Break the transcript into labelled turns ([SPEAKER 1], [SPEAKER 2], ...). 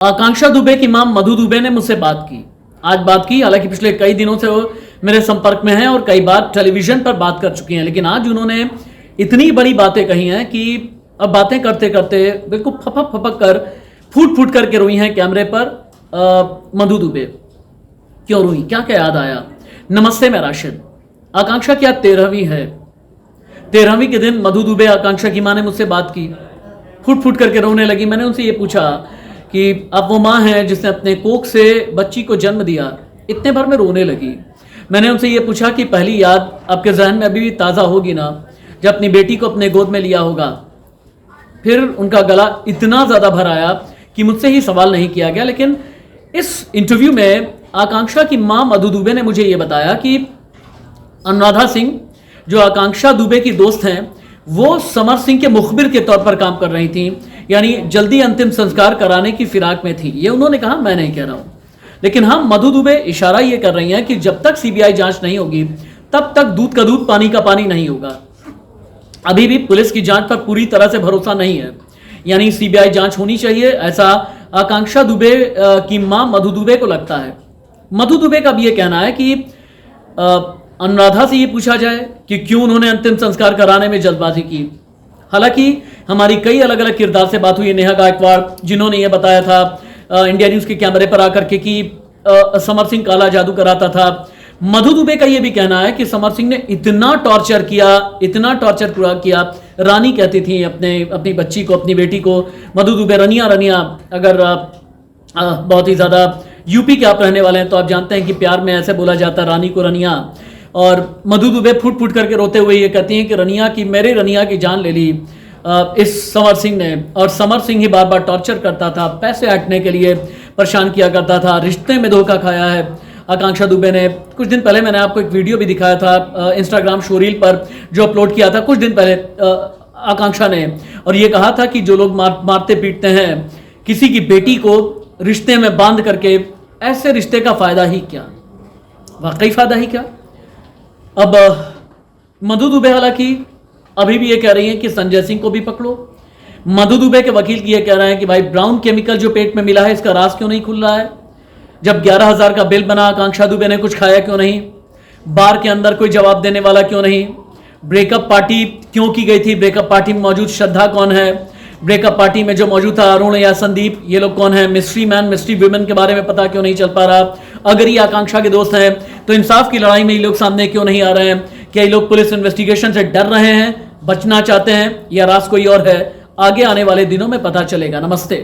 [SPEAKER 1] आकांक्षा दुबे की मां मधु दुबे ने मुझसे बात की। आज बात की, हालांकि पिछले कई दिनों से वो मेरे संपर्क में हैं और कई बार टेलीविजन पर बात कर चुकी हैं, लेकिन आज उन्होंने इतनी बड़ी बातें कही हैं कि अब बातें करते करते बिल्कुल फपक फपक कर फूट फूट करके रोई हैं कैमरे पर। मधु दुबे क्यों रोई, क्या क्या याद आया? नमस्ते, मैं राशिद। आकांक्षा की आज 13वीं है। 13वीं के दिन मधु दुबे, आकांक्षा की मां, ने मुझसे बात की, फूट फूट करके रोने लगी। मैंने उनसे ये पूछा कि आप वो माँ हैं जिसने अपने कोख से बच्ची को जन्म दिया, इतने भर में रोने लगी। मैंने उनसे ये पूछा कि पहली याद आपके जहन में अभी भी ताज़ा होगी ना, जब अपनी बेटी को अपने गोद में लिया होगा? फिर उनका गला इतना ज़्यादा भर आया कि मुझसे ही सवाल नहीं किया गया। लेकिन इस इंटरव्यू में आकांक्षा की माँ मधु दुबे ने मुझे ये बताया कि अनुराधा सिंह, जो आकांक्षा दुबे की दोस्त हैं, वो समर सिंह के मुखबिर के तौर पर काम कर रही थी, यानी जल्दी अंतिम संस्कार कराने की फिराक में थी। ये उन्होंने कहा, मैं नहीं कह रहा हूं। लेकिन हाँ, मधु दुबे इशारा ये कर रही हैं कि जब तक सीबीआई जांच नहीं होगी तब तक दूध का दूध पानी का पानी नहीं होगा। अभी भी पुलिस की जांच पर पूरी तरह से भरोसा नहीं है, यानी सीबीआई जांच होनी चाहिए, ऐसा आकांक्षा दुबे की मां मधु दुबे को लगता है। मधु दुबे का भी ये कहना है कि अनुराधा से ये पूछा जाए कि क्यों उन्होंने अंतिम संस्कार कराने में जल्दबाजी की। हालांकि हमारी कई अलग अलग किरदार से बात हुई। नेहा गायकवाड़, जिन्होंने ये बताया था इंडिया न्यूज के कैमरे पर आकर के कि समर सिंह काला जादू कराता था। मधु दुबे का ये भी कहना है कि समर सिंह ने इतना टॉर्चर पूरा किया। रानी कहती थी अपनी बच्ची को, अपनी बेटी को। मधु दुबे रनिया, अगर बहुत ही ज़्यादा यूपी के आप रहने वाले हैं तो आप जानते हैं कि प्यार में ऐसे बोला जाता है, रानी को रनिया। और मधु दुबे फूट फूट करके रोते हुए ये कहती हैं कि मेरे रनिया की जान ले ली इस समर सिंह ने, और समर सिंह ही बार बार टॉर्चर करता था, पैसे हटने के लिए परेशान किया करता था, रिश्ते में धोखा खाया है आकांक्षा दुबे ने। कुछ दिन पहले मैंने आपको एक वीडियो भी दिखाया था इंस्टाग्राम शोरील पर, जो अपलोड किया था कुछ दिन पहले आकांक्षा ने, और ये कहा था कि जो लोग मारते पीटते हैं किसी की बेटी को रिश्ते में बांध करके, ऐसे रिश्ते का फायदा ही क्या, वाकई फायदा ही क्या? अब मधु दुबे हालांकि अभी भी ये कह रही हैं कि संजय सिंह को भी पकड़ो। मधु दुबे के वकील की ये कह रहे हैं कि भाई, ब्राउन केमिकल जो पेट में मिला है, इसका राज क्यों नहीं खुल रहा है? जब 11,000 का बिल बना, आकांक्षा दुबे ने कुछ खाया क्यों नहीं? बार के अंदर कोई जवाब देने वाला क्यों नहीं? ब्रेकअप पार्टी क्यों की गई थी? ब्रेकअप पार्टी में मौजूद श्रद्धा कौन है? ब्रेकअप पार्टी में जो मौजूद था अरुण या संदीप, ये लोग कौन है? मिस्ट्री मैन, मिस्ट्री वुमेन के बारे में पता क्यों नहीं चल पा रहा? अगर ये आकांक्षा के दोस्त हैं तो इंसाफ की लड़ाई में ये लोग सामने क्यों नहीं आ रहे हैं? क्या ये लोग पुलिस इन्वेस्टिगेशन से डर रहे हैं, बचना चाहते हैं, या राज कोई और है? आगे आने वाले दिनों में पता चलेगा। नमस्ते।